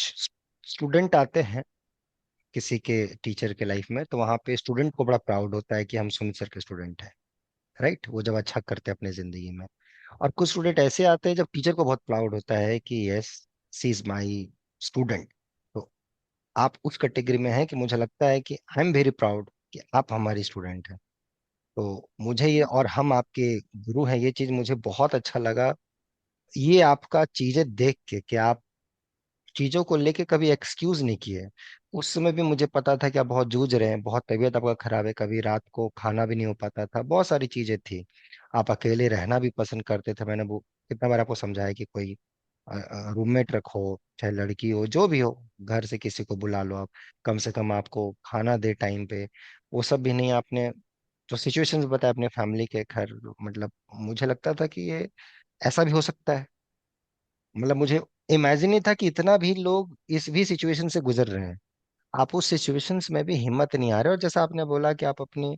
स्टूडेंट आते हैं किसी के टीचर के लाइफ में, तो वहां पे स्टूडेंट को बड़ा प्राउड होता है कि हम सुनील सर के स्टूडेंट हैं। राइट, वो जब अच्छा करते हैं अपने जिंदगी में। और कुछ स्टूडेंट ऐसे आते हैं जब टीचर को बहुत प्राउड होता है कि yes, she is my student. तो आप उस कैटेगरी में हैं कि मुझे लगता है कि आई एम वेरी प्राउड कि आप हमारी स्टूडेंट हैं। तो मुझे ये, और हम आपके गुरु हैं, ये चीज मुझे बहुत अच्छा लगा। ये आपका चीजें देख के कि आप चीजों को लेके कभी एक्सक्यूज नहीं किए। उस समय भी मुझे पता था कि आप बहुत जूझ रहे हैं, बहुत तबीयत आपका खराब है, कभी रात को खाना भी नहीं हो पाता था, बहुत सारी चीजें थी। आप अकेले रहना भी पसंद करते थे। मैंने वो कितना बार आपको समझाया कि कोई रूममेट रखो, चाहे लड़की हो जो भी हो, घर से किसी को बुला लो आप, कम से कम आपको खाना दे टाइम पे। वो सब भी नहीं आपने, जो सिचुएशंस बताए अपने फैमिली के घर, मतलब मुझे लगता था कि ये ऐसा भी हो सकता है। मतलब मुझे इमेजिन नहीं था कि इतना भी लोग इस भी सिचुएशन से गुजर रहे हैं। आप उस सिचुएशंस में भी हिम्मत नहीं आ रहे, और जैसा आपने बोला कि आप अपनी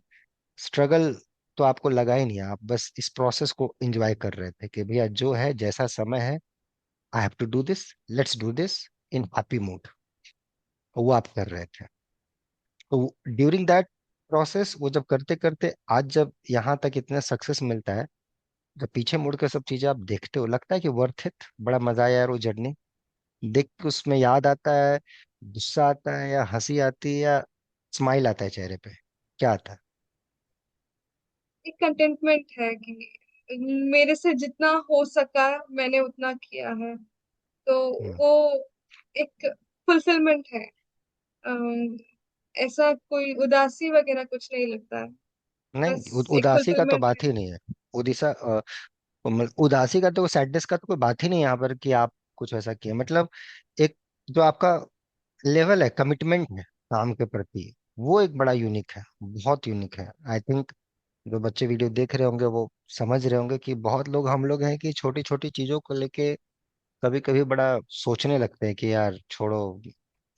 स्ट्रगल, तो आपको लगा ही नहीं, आप बस इस प्रोसेस को एंजॉय कर रहे थे कि भैया जो है जैसा समय है, I have to do this, let's do this in happy mood. वो आप कर रहे थे। तो ड्यूरिंग दैट प्रोसेस वो जब करते करते आज जब यहाँ तक इतना सक्सेस मिलता है, जब पीछे मुड़ के सब चीजें आप देखते हो, लगता है कि वर्थ इट, बड़ा मजा आया यार वो जर्नी। देख के उसमें याद आता है, गुस्सा आता है या हंसी आती है या स्माइल आता है चेहरे पे, क्या आता है? एक कंटेंटमेंट है कि मेरे से जितना हो सका मैंने उतना किया है, तो हम्म। वो एक फुलफिलमेंट है। अम, ऐसा कोई उदासी वगैरह कुछ नहीं लगता है, नहीं, बस एक उदासी का तो फुलफिलमेंट है। बात ही नहीं है। उदिसा उदासी का तो सैडनेस का तो कोई बात ही नहीं है यहाँ पर कि आप कुछ ऐसा किए, मतलब एक जो आपका लेवल है, कमिटमेंट है काम के प्रति, वो एक बड़ा यूनिक है, बहुत यूनिक है। आई थिंक जो बच्चे वीडियो देख रहे होंगे वो समझ रहे होंगे कि बहुत लोग हम लोग हैं कि छोटी छोटी चीजों को लेके कभी कभी बड़ा सोचने लगते हैं कि यार छोड़ो,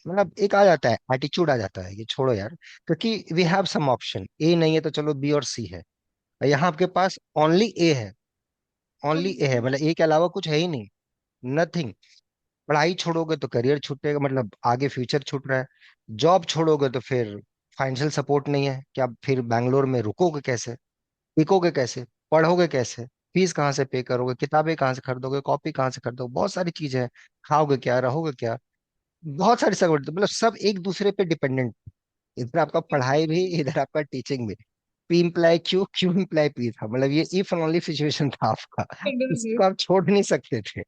मतलब एक आ जाता है एटीट्यूड, आ जाता है कि छोड़ो यार, क्योंकि वी हैव सम ऑप्शन, ए नहीं है तो चलो बी और सी है। यहाँ आपके पास ओनली ए है, ओनली ए है, मतलब ए के अलावा कुछ है ही नहीं, नथिंग। पढ़ाई छोड़ोगे तो करियर छूटेगा, मतलब आगे फ्यूचर छूट रहा है। जॉब छोड़ोगे तो फिर फाइनेंशियल सपोर्ट नहीं है कि आप फिर बैंगलोर में रुकोगे कैसे, टिकोगे कैसे, पढ़ोगे कैसे, फीस कहाँ से पे करोगे, किताबें कहाँ से खरीदोगे, कॉपी कहाँ से खरीदोगे, बहुत सारी चीजें हैं। खाओगे क्या, रहोगे क्या, बहुत सारी सगवड़, मतलब सब एक दूसरे पे डिपेंडेंट। इधर आपका पढ़ाई भी, इधर आपका टीचिंग भी। P imply Q, Q imply P था, मतलब ये इफ एंड ओनली सिचुएशन था आपका, इसको आप छोड़ नहीं सकते थे।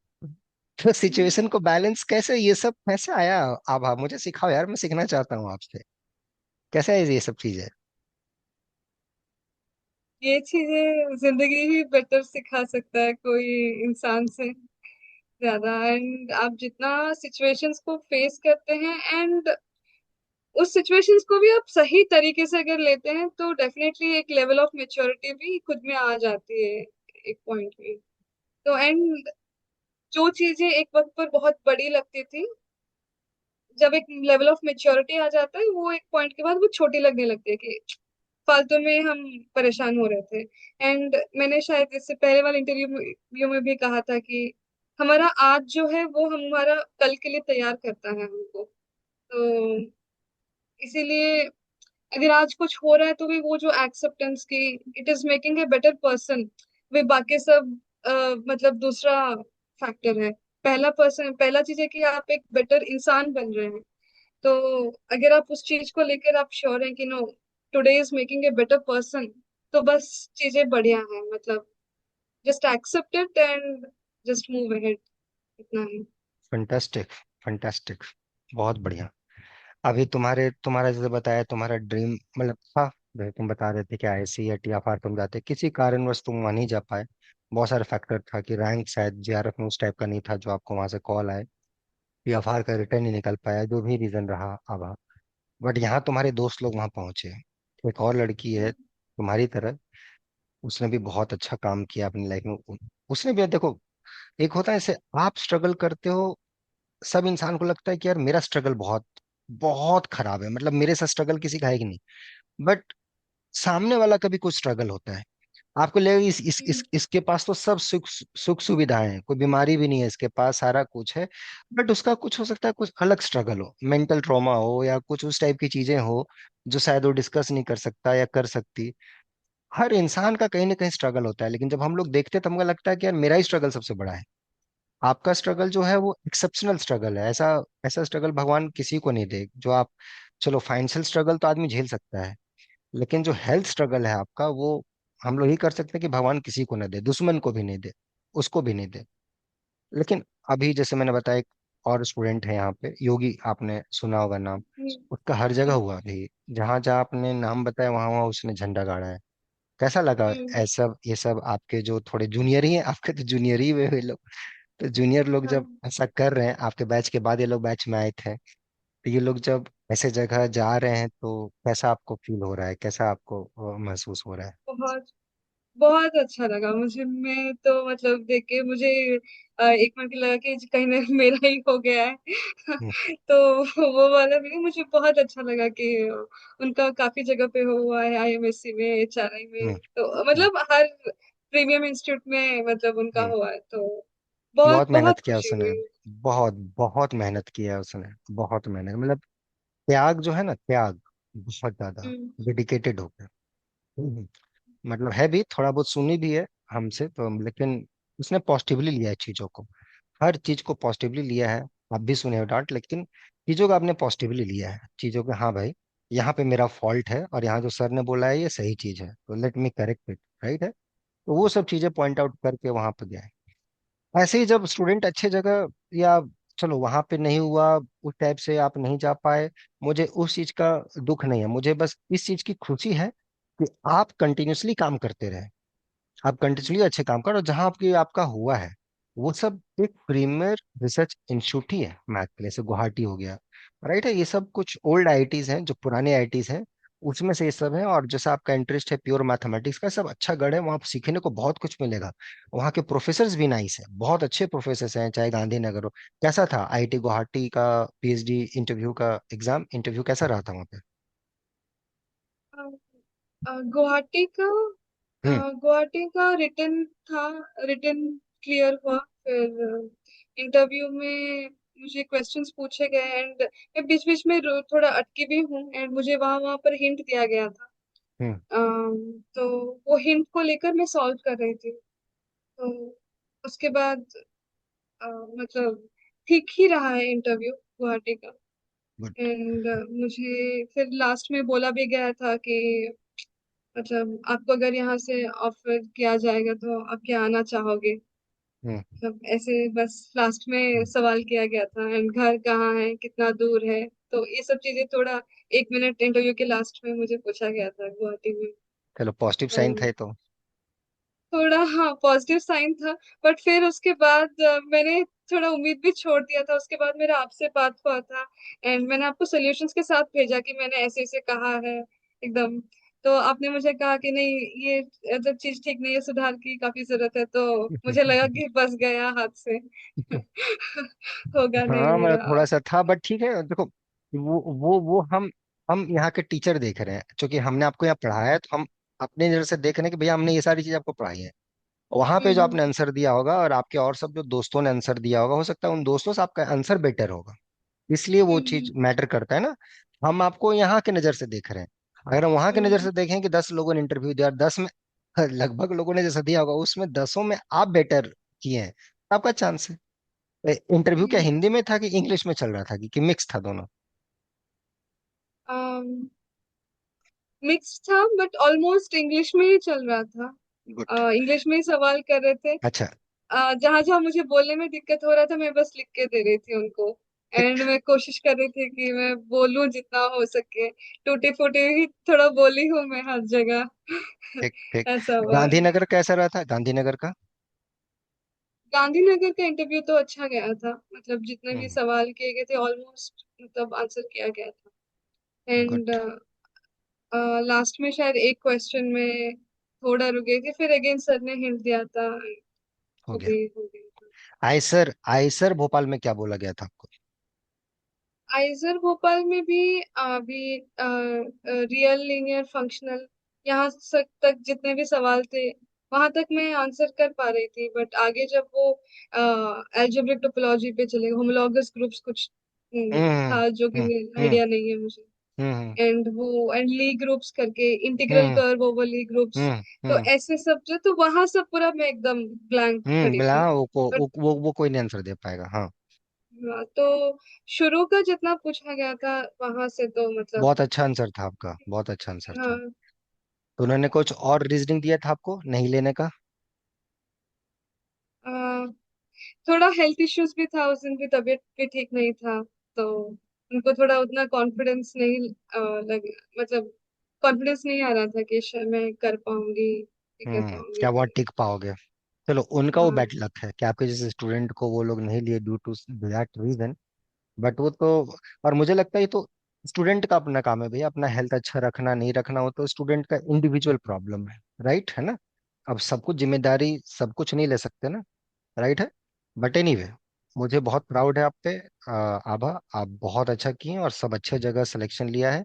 तो सिचुएशन को बैलेंस कैसे, ये सब कैसे आया? आप मुझे सिखाओ यार, मैं सीखना चाहता हूँ आपसे, कैसे है ये सब चीजें? ये चीजें जिंदगी ही बेटर सिखा सकता है कोई इंसान से ज्यादा। एंड आप जितना सिचुएशंस को फेस करते हैं, एंड उस सिचुएशंस को भी आप सही तरीके से अगर लेते हैं, तो डेफिनेटली एक लेवल ऑफ मेच्योरिटी भी खुद में आ जाती है एक पॉइंट में। तो एंड जो चीजें एक वक्त पर बहुत बड़ी लगती थी, जब एक लेवल ऑफ मेच्योरिटी आ जाता है, वो एक पॉइंट के बाद वो छोटी लगने लगती है कि फालतू में हम परेशान हो रहे थे। एंड मैंने शायद इससे पहले वाले इंटरव्यू में भी कहा था कि हमारा आज जो है वो हमारा कल के लिए तैयार करता है हमको। तो इसीलिए अगर आज कुछ हो रहा है तो भी वो जो एक्सेप्टेंस की, it is making a better person, वे बाकी सब मतलब दूसरा फैक्टर है। पहला चीज है कि आप एक बेटर इंसान बन रहे हैं। तो अगर आप उस चीज को लेकर आप श्योर हैं कि no, today is making a better person, तो बस चीजें बढ़िया हैं, मतलब just accept it and just move ahead, इतना ही। फंटास्टिक, फंटास्टिक, बहुत बढ़िया। अभी तुम्हारा जैसे बताया तुम्हारा ड्रीम, मतलब था, जैसे तुम बता रहे थे कि आईएससी या टीएफआर तुम जाते, किसी कारणवश तुम वहां नहीं जा पाए। बहुत सारे फैक्टर था कि रैंक शायद जेआरएफ में उस टाइप का नहीं था जो आपको वहां से कॉल आए, टीएफआर का रिटर्न नहीं निकल पाया, जो भी रीजन रहा आभा। बट यहाँ तुम्हारे दोस्त लोग वहां पहुंचे। एक और लड़की है तुम्हारी तरह, उसने भी बहुत अच्छा काम किया अपनी लाइफ में। उसने भी देखो, एक होता है ऐसे, आप स्ट्रगल करते हो, सब इंसान को लगता है कि यार मेरा स्ट्रगल बहुत बहुत खराब है, मतलब मेरे साथ स्ट्रगल किसी का है कि नहीं। बट सामने वाला का भी कुछ स्ट्रगल होता है, आपको लगेगा इसके पास तो सब सुख सुख सुविधाएं हैं, कोई बीमारी भी नहीं है इसके पास, सारा कुछ है। बट उसका कुछ हो सकता है, कुछ अलग स्ट्रगल हो, मेंटल ट्रॉमा हो या कुछ उस टाइप की चीजें हो जो शायद वो डिस्कस नहीं कर सकता या कर सकती। हर इंसान का कहीं ना कहीं स्ट्रगल होता है, लेकिन जब हम लोग देखते हैं तो हमको लगता है कि यार मेरा ही स्ट्रगल सबसे बड़ा है। आपका स्ट्रगल जो है वो एक्सेप्शनल स्ट्रगल है, ऐसा ऐसा स्ट्रगल भगवान किसी को नहीं दे जो आप, चलो फाइनेंशियल स्ट्रगल तो आदमी झेल सकता है, लेकिन जो हेल्थ स्ट्रगल है आपका, वो हम लोग ही कर सकते हैं कि भगवान किसी को ना दे, दुश्मन को भी नहीं दे, उसको भी नहीं दे। लेकिन अभी जैसे मैंने बताया, एक और स्टूडेंट है यहाँ पे, योगी, आपने सुना होगा नाम, उसका हर जगह हुआ अभी, जहां जहां आपने नाम बताया वहां वहां उसने झंडा गाड़ा है। कैसा लगा ऐसा, ये सब आपके जो थोड़े जूनियर ही हैं, आपके तो जूनियर ही हुए हुए लोग, तो जूनियर लोग जब ऐसा कर रहे हैं, आपके बैच के बाद ये लोग बैच में आए थे, तो ये लोग जब ऐसे जगह जा रहे हैं तो कैसा आपको फील हो रहा है, कैसा आपको महसूस हो रहा है? बहुत बहुत अच्छा लगा मुझे। मैं तो मतलब देख के मुझे एक मिनट लगा कि कहीं मेरा ही हो गया है। हम्म। तो वो वाला भी मुझे बहुत अच्छा लगा कि उनका काफी जगह पे हुआ है, आईएमएससी में, एचआरआई हम्म। में, तो हम्म। मतलब हर प्रीमियम इंस्टीट्यूट में मतलब उनका हम्म। हुआ है, तो बहुत बहुत मेहनत बहुत किया खुशी उसने, हुई। बहुत बहुत मेहनत किया उसने, बहुत मेहनत, मतलब त्याग जो है ना, त्याग, बहुत ज्यादा हम्म। डेडिकेटेड हो गया। हम्म, मतलब है भी, थोड़ा बहुत सुनी भी है हमसे तो, लेकिन उसने पॉजिटिवली लिया है चीजों को, हर चीज को पॉजिटिवली लिया है। आप भी सुने हो डांट, लेकिन चीजों को आपने पॉजिटिवली लिया है, चीजों को, हाँ भाई यहाँ पे मेरा फॉल्ट है और यहाँ जो सर ने बोला है ये सही चीज है, तो let me correct it, right है। तो वो सब चीजें पॉइंट आउट करके वहां पे गया है। ऐसे ही जब स्टूडेंट अच्छे जगह, या चलो वहां पे नहीं हुआ, उस टाइप से आप नहीं जा पाए, मुझे उस चीज का दुख नहीं है, मुझे बस इस चीज की खुशी है कि आप कंटिन्यूअसली काम करते रहे, आप कंटिन्यूसली अच्छे काम करो, जहां आपकी आपका हुआ है वो सब एक प्रीमियर रिसर्च इंस्टीट्यूट ही है मैथ के लिए, जैसे गुवाहाटी हो गया, राइट है। ये सब कुछ ओल्ड आईआईटीज हैं, जो पुराने आईआईटीज हैं, उसमें से ये सब है। और जैसा आपका इंटरेस्ट है प्योर मैथमेटिक्स का, सब अच्छा गढ़ है, वहाँ सीखने को बहुत कुछ मिलेगा। वहाँ के प्रोफेसर्स भी नाइस है, बहुत अच्छे प्रोफेसर्स हैं, चाहे गांधीनगर हो। कैसा था आईआईटी गुवाहाटी का पीएचडी इंटरव्यू का एग्जाम, इंटरव्यू कैसा रहा था वहाँ पे? गुवाहाटी का हम्म। गुवाहाटी का रिटन था। रिटन क्लियर हुआ। फिर इंटरव्यू में मुझे क्वेश्चंस पूछे गए एंड मैं बीच बीच में थोड़ा अटकी भी हूँ एंड मुझे वहां वहां पर हिंट दिया गया था। हम्म। तो वो हिंट को लेकर मैं सॉल्व कर रही थी। तो उसके बाद अ, मतलब ठीक ही रहा है इंटरव्यू गुवाहाटी का। गुड। एंड मुझे फिर लास्ट में बोला भी गया था कि मतलब आपको अगर यहाँ से ऑफर किया जाएगा तो आप क्या आना चाहोगे। हम्म। मतलब ऐसे बस लास्ट में सवाल किया गया था एंड घर कहाँ है, कितना दूर है। तो ये सब चीजें थोड़ा 1 मिनट इंटरव्यू के लास्ट में मुझे पूछा गया था गुवाहाटी में। चलो पॉजिटिव साइन था तो ये तो। थोड़ा हाँ पॉजिटिव साइन था। बट फिर उसके बाद मैंने थोड़ा उम्मीद भी छोड़ दिया था। उसके बाद मेरा आपसे बात हुआ था एंड मैंने आपको सॉल्यूशंस के साथ भेजा कि मैंने ऐसे ऐसे कहा है एकदम। तो आपने मुझे कहा कि नहीं, ये जब चीज ठीक नहीं है, सुधार की काफी जरूरत है। तो मुझे लगा कि बस गया हाथ से। होगा नहीं हाँ मतलब मेरा। थोड़ा सा था, बट ठीक है देखो, वो हम यहाँ के टीचर देख रहे हैं, क्योंकि हमने आपको यहाँ पढ़ाया है, तो हम अपने नजर से देख रहे हैं कि भैया हमने ये सारी चीज आपको पढ़ाई है। वहां पे जो हम्म। आपने आंसर दिया होगा, और आपके और सब जो दोस्तों ने आंसर दिया होगा, हो सकता है उन दोस्तों से आपका आंसर बेटर होगा, इसलिए वो हम्म। चीज मैटर करता है ना। हम आपको यहाँ के नजर से देख रहे हैं, अगर हम वहां के नजर हम्म। से देखें कि 10 लोगों ने इंटरव्यू दिया और 10 में लगभग लोगों ने जैसा दिया होगा, उसमें 10 में आप बेटर किए हैं, तो आपका चांस है। इंटरव्यू क्या हम्म। हिंदी में था कि इंग्लिश में चल रहा था, कि मिक्स था दोनों? मिक्स था बट ऑलमोस्ट इंग्लिश में ही चल रहा गुड। था। इंग्लिश में ही सवाल कर रहे थे। अच्छा। जहां जहां मुझे बोलने में दिक्कत हो रहा था मैं बस लिख के दे रही थी उनको। एंड ठीक। मैं कोशिश कर रही थी कि मैं बोलूं जितना हो सके। टूटी फूटी ही थोड़ा बोली हूँ मैं हर जगह। ठीक। ठीक। ऐसा हुआ है। गांधीनगर कैसा रहा था, गांधीनगर का? गांधीनगर का इंटरव्यू तो अच्छा गया था। मतलब जितने भी हम्म। सवाल किए गए थे ऑलमोस्ट मतलब आंसर किया गया था। And good. लास्ट में शायद एक क्वेश्चन में थोड़ा रुक गई थी। फिर अगेन सर ने हिंट दिया था। हो वो गया। भी हो गया। आयसर, आयसर भोपाल में क्या बोला गया था आपको? आइजर भोपाल में भी अभी रियल लीनियर फंक्शनल यहाँ तक जितने भी सवाल थे वहां तक मैं आंसर कर पा रही थी। बट आगे जब वो अलजेब्रिक टोपोलॉजी पे चले, होमोलॉगस ग्रुप्स कुछ हम्म। था जो कि हम्म। हम्म। आइडिया नहीं है मुझे। हम्म। एंड ली ग्रुप्स करके इंटीग्रल हम्म। कर्व ओवर ली ग्रुप्स। हम्म। तो हम्म। ऐसे सब जो तो वहां सब पूरा मैं एकदम ब्लैंक खड़ी मिला थी। बट वो कोई नहीं आंसर दे पाएगा, हाँ। तो शुरू का जितना पूछा गया था वहां से तो मतलब बहुत अच्छा आंसर था आपका, बहुत अच्छा आंसर था। हाँ। तो उन्होंने कुछ और रीजनिंग दिया था आपको नहीं लेने का? अ, थोड़ा हेल्थ इश्यूज भी था, उस दिन भी तबीयत भी ठीक नहीं था। तो उनको थोड़ा उतना कॉन्फिडेंस नहीं लग मतलब कॉन्फिडेंस नहीं आ रहा था कि शायद मैं कर पाऊंगी, ये कर पाऊंगी क्या वहाँ वगैरह। टिक पाओगे? चलो उनका वो बैड हाँ। लक है कि आपके जैसे स्टूडेंट को वो लोग नहीं लिए due to that reason. But वो तो, और मुझे लगता है ये तो स्टूडेंट का अपना काम है भैया, अपना हेल्थ अच्छा रखना नहीं रखना हो तो स्टूडेंट का इंडिविजुअल प्रॉब्लम है, राइट है ना। अब सब कुछ जिम्मेदारी सब कुछ नहीं ले सकते ना, राइट है। बट एनीवे, मुझे बहुत प्राउड है आप पे। आभा, आप बहुत अच्छा किए और सब अच्छे जगह सिलेक्शन लिया है।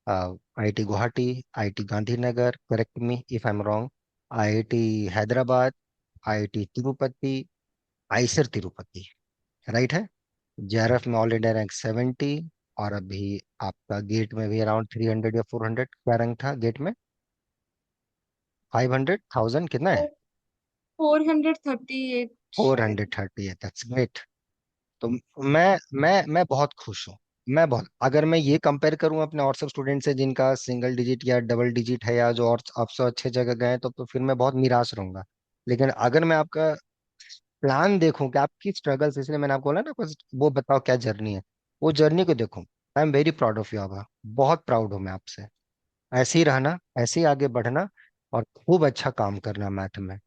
IIT Guwahati, IIT Gandhinagar, correct me if I am wrong, IIT Hyderabad, IIT Tirupati, Eicher Tirupati, right है। जेआरएफ में ऑल इंडिया रैंक 70, और अभी आपका गेट में भी अराउंड 300 या 400, क्या रैंक था गेट में? 500, 1000 कितना है? 438 शायद। 430 है, दैट्स ग्रेट। तो मैं बहुत खुश हूँ। मैं बहुत, अगर मैं ये कंपेयर करूं अपने और सब स्टूडेंट से जिनका सिंगल डिजिट या डबल डिजिट है, या जो और आपसे अच्छे जगह गए हैं, तो फिर मैं बहुत निराश रहूंगा। लेकिन अगर मैं आपका प्लान देखूं कि आपकी स्ट्रगल्स, इसलिए मैंने आपको बोला ना, बस वो बताओ क्या जर्नी है, वो जर्नी को देखूं। I am very proud of you Abha. बहुत प्राउड हूं मैं आपसे। ऐसे ही रहना, ऐसे ही आगे बढ़ना, और खूब अच्छा काम करना मैथ में,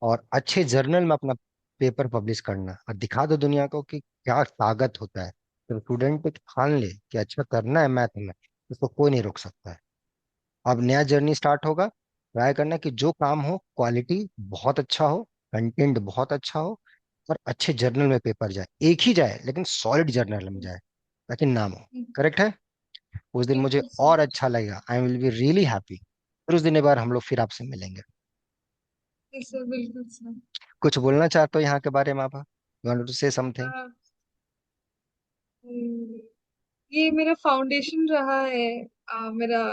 और अच्छे जर्नल में अपना पेपर पब्लिश करना, और दिखा दो दुनिया को कि क्या ताकत होता है। तो स्टूडेंट को ठान ले कि अच्छा करना है मैथ में, उसको कोई नहीं रोक सकता है। अब नया जर्नी स्टार्ट होगा। ट्राई करना कि जो काम हो क्वालिटी बहुत अच्छा हो, कंटेंट बहुत अच्छा हो, और अच्छे जर्नल में पेपर जाए, एक ही जाए लेकिन सॉलिड जर्नल में जाए, ताकि नाम हो। करेक्ट है? उस दिन मुझे बिल्कुल सर। और अच्छा लगेगा, I will be really happy. फिर उस दिन एक बार हम लोग फिर आपसे मिलेंगे। जी सर, बिल्कुल सर। कुछ बोलना चाहते हो यहाँ के बारे में आप? You want to say something? हाँ। हम्म, ये मेरा फाउंडेशन रहा है। मेरा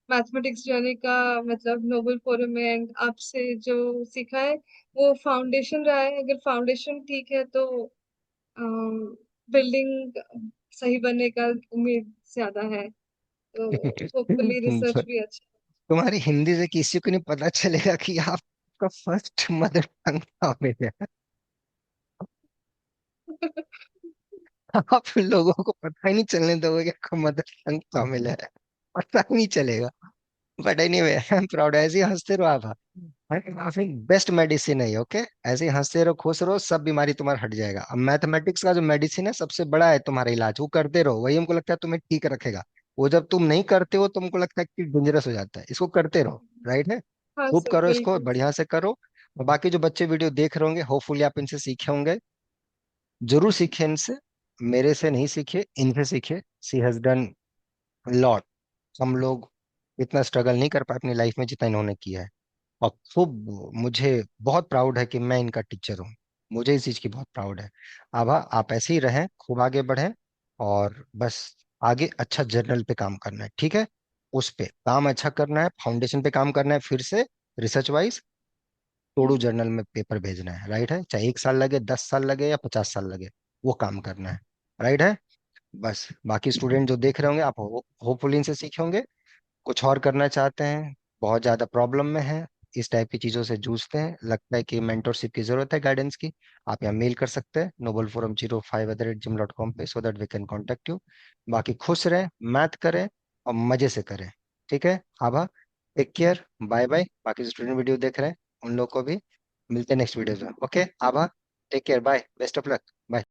मैथमेटिक्स जर्नी का, मतलब नोबल फोरम में एंड आपसे जो सीखा है, वो फाउंडेशन रहा है। अगर फाउंडेशन ठीक है तो बिल्डिंग सही बनने का उम्मीद ज्यादा है। तो होपफुली रिसर्च भी अच्छा। तुम्हारी हिंदी से किसी को नहीं पता चलेगा कि आपका फर्स्ट मदर टंग तमिल है। आप लोगों को पता ही नहीं चलने दोगे कि आपका मदर टंग तमिल है। पता ही नहीं चलेगा। But anyway, I am proud. ऐसे ही हंसते रहो आप। काफी बेस्ट मेडिसिन है, ओके? ऐसे ही हंसते रहो, खुश रहो, सब बीमारी तुम्हारा हट जाएगा। अब मैथमेटिक्स का जो मेडिसिन है, सबसे बड़ा है तुम्हारा इलाज, वो करते रहो, वही हमको लगता है तुम्हें ठीक रखेगा। वो जब तुम नहीं करते हो, तुमको लगता है कि डेंजरस हो जाता है। इसको करते रहो, राइट है? हाँ खूब सर, करो इसको, बिल्कुल। बढ़िया से करो। और बाकी जो बच्चे वीडियो देख रहे होंगे, होपफुली आप इनसे सीखे होंगे। जरूर सीखे इनसे। मेरे से नहीं सीखे, इनसे सीखे। सी हैज डन लॉट। हम लोग इतना स्ट्रगल नहीं कर पाए अपनी लाइफ में जितना इन्होंने किया है। और खूब मुझे बहुत प्राउड है कि मैं इनका टीचर हूँ। मुझे इस चीज की बहुत प्राउड है। आभा, आप ऐसे ही रहें, खूब आगे बढ़ें, और बस आगे अच्छा जर्नल पे काम करना है, ठीक है? उस पे काम अच्छा करना है, फाउंडेशन पे काम करना है, फिर से रिसर्च वाइज तोड़ू हम्म। जर्नल में पेपर भेजना है, राइट है? चाहे 1 साल लगे, 10 साल लगे, या 50 साल लगे, वो काम करना है, राइट है? बस बाकी स्टूडेंट जो देख रहे होंगे, आप होपफुली इनसे सीखे होंगे। कुछ और करना चाहते हैं, बहुत ज्यादा प्रॉब्लम में है, इस टाइप की चीजों से जूझते हैं, लगता है कि मेंटोरशिप की जरूरत है, गाइडेंस की, आप यहाँ मेल कर सकते हैं noble405@gmail.com पे, so that we can contact you. बाकी खुश रहें, मैथ करें, और मजे से करें। ठीक है Abha? Take care, bye bye. बाकी स्टूडेंट वीडियो देख रहे हैं, उन लोग को भी मिलते हैं नेक्स्ट वीडियो में। Okay Abha, take care, bye, best of luck, bye.